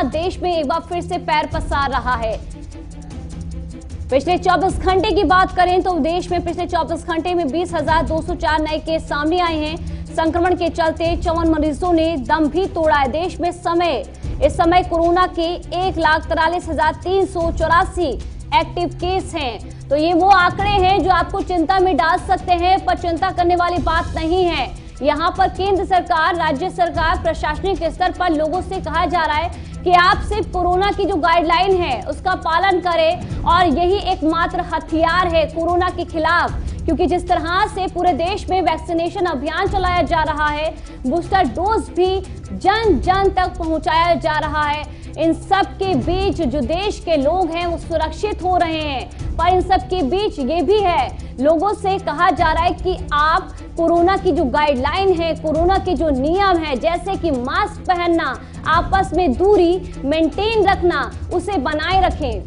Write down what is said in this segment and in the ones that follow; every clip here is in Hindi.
कोरोना देश में एक बार फिर से पैर पसार रहा है। पिछले 24 घंटे की बात करें तो देश में पिछले 24 घंटे में 20,204 नए केस सामने आए हैं। संक्रमण के चलते 54 मरीजों ने दम भी तोड़ा है। देश में इस समय कोरोना के 1,43,384 एक्टिव केस हैं। तो ये वो आंकड़े हैं जो आपको चिंता में डाल सकते हैं, पर चिंता करने वाली बात नहीं है। यहाँ पर केंद्र सरकार, राज्य सरकार, प्रशासनिक स्तर पर लोगों से कहा जा रहा है कि आप सिर्फ कोरोना की जो गाइडलाइन है उसका पालन करें, और यही एकमात्र हथियार है कोरोना के खिलाफ। क्योंकि जिस तरह से पूरे देश में वैक्सीनेशन अभियान चलाया जा रहा है, बूस्टर डोज भी जन जन तक पहुंचाया जा रहा है, इन सब के बीच जो देश के लोग हैं वो सुरक्षित हो रहे हैं। पर इन सब के बीच ये भी है, लोगों से कहा जा रहा है कि आप कोरोना की जो गाइडलाइन है, कोरोना के जो नियम है, जैसे कि मास्क पहनना, आपस में दूरी मेंटेन रखना, उसे बनाए रखें।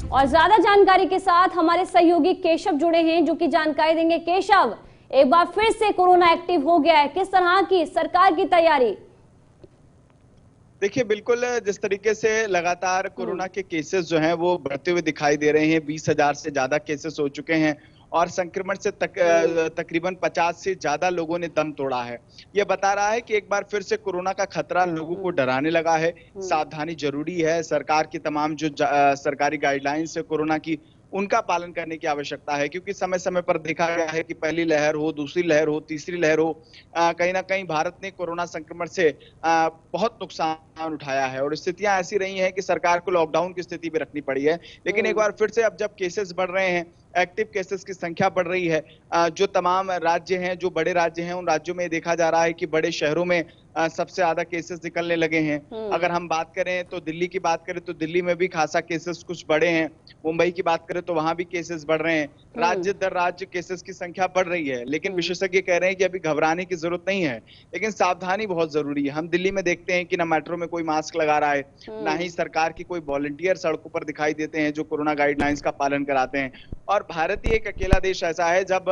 और ज्यादा जानकारी के साथ हमारे सहयोगी केशव जुड़े हैं जो कि जानकारी देंगे। केशव, एक बार फिर से कोरोना एक्टिव हो गया है, किस तरह की सरकार की तैयारी? देखिए, बिल्कुल जिस तरीके से लगातार कोरोना के केसेस जो हैं वो बढ़ते हुए दिखाई दे रहे हैं, 20,000 से ज्यादा केसेस हो चुके हैं और संक्रमण से तकरीबन 50 से ज्यादा लोगों ने दम तोड़ा है। यह बता रहा है कि एक बार फिर से कोरोना का खतरा लोगों को डराने लगा है। सावधानी जरूरी है। सरकार की तमाम जो सरकारी गाइडलाइंस है कोरोना की, उनका पालन करने की आवश्यकता है, क्योंकि समय समय पर देखा गया है कि पहली लहर हो, दूसरी लहर हो, तीसरी लहर हो, कहीं ना कहीं भारत ने कोरोना संक्रमण से बहुत नुकसान उठाया है और स्थितियां ऐसी रही हैं कि सरकार को लॉकडाउन की स्थिति भी रखनी पड़ी है। लेकिन एक बार फिर से अब जब केसेस बढ़ रहे हैं, एक्टिव केसेस की संख्या बढ़ रही है, जो तमाम राज्य हैं, जो बड़े राज्य हैं, उन राज्यों में देखा जा रहा है कि बड़े शहरों में सबसे ज्यादा केसेस निकलने लगे हैं। अगर हम बात करें तो दिल्ली की बात करें तो दिल्ली में भी खासा केसेस कुछ बढ़े हैं। मुंबई की बात करें तो वहां भी केसेस बढ़ रहे हैं। राज्य दर राज्य केसेस की संख्या बढ़ रही है, लेकिन विशेषज्ञ कह रहे हैं कि अभी घबराने की जरूरत नहीं है, लेकिन सावधानी बहुत जरूरी है। हम दिल्ली में देखते हैं कि ना मेट्रो में कोई मास्क लगा रहा है, ना ही सरकार की कोई वॉलंटियर सड़कों पर दिखाई देते हैं जो कोरोना गाइडलाइंस का पालन कराते हैं। और भारत ही एक अकेला देश ऐसा है जब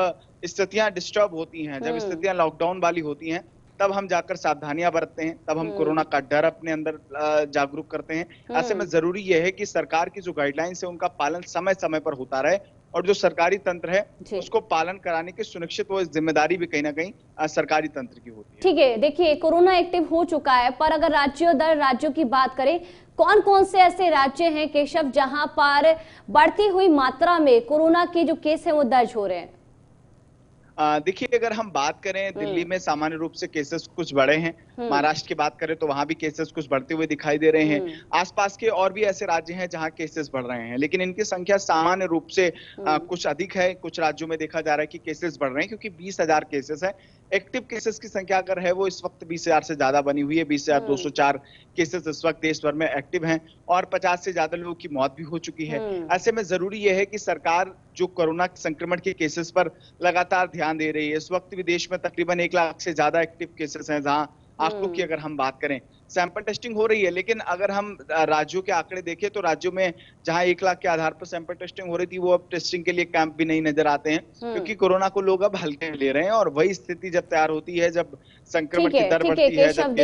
स्थितियां डिस्टर्ब होती हैं, जब स्थितियां लॉकडाउन वाली होती हैं, तब हम जाकर सावधानियां बरतते हैं, तब हम कोरोना का डर अपने अंदर जागरूक करते हैं। ऐसे में जरूरी यह है कि सरकार की जो गाइडलाइंस है उनका पालन समय समय पर होता रहे, और जो सरकारी तंत्र है उसको पालन कराने की सुनिश्चित वो जिम्मेदारी भी कहीं ना कहीं सरकारी तंत्र की होती है। ठीक है, देखिए कोरोना एक्टिव हो चुका है, पर अगर राज्यों दर राज्यों की बात करें, कौन कौन से ऐसे राज्य हैं केशव जहां पर बढ़ती हुई मात्रा में कोरोना के जो केस हैं वो दर्ज हो रहे हैं? देखिए, अगर हम बात करें, दिल्ली में सामान्य रूप से केसेस कुछ बढ़े हैं। महाराष्ट्र की बात करें तो वहां भी केसेस कुछ बढ़ते हुए दिखाई दे रहे हैं। आसपास के और भी ऐसे राज्य हैं जहां केसेस बढ़ रहे हैं, लेकिन इनकी संख्या सामान्य रूप से कुछ अधिक है। कुछ राज्यों में देखा जा रहा है कि केसेस बढ़ रहे हैं, क्योंकि 20,000 केसेस है। एक्टिव केसेस की संख्या अगर है वो इस वक्त 20,000 से ज्यादा बनी हुई है। 20,204 केसेस इस वक्त देश भर में एक्टिव हैं और 50 से ज्यादा लोगों की मौत भी हो चुकी है। ऐसे में जरूरी यह है कि सरकार जो कोरोना संक्रमण के केसेस पर लगातार ध्यान दे रही है। इस वक्त भी देश में तकरीबन 1 लाख से ज्यादा एक्टिव केसेस हैं, जहां आंकड़ों की अगर हम बात करें, सैंपल टेस्टिंग हो रही है। लेकिन अगर हम राज्यों के आंकड़े देखें तो राज्यों में जहां 1 लाख के आधार पर सैंपल टेस्टिंग हो रही थी, वो अब टेस्टिंग के लिए कैंप भी नहीं नजर आते हैं, क्योंकि कोरोना को लोग अब हल्के में ले रहे हैं। और वही स्थिति जब तैयार होती है, जब संक्रमण की दर बढ़ती है, जब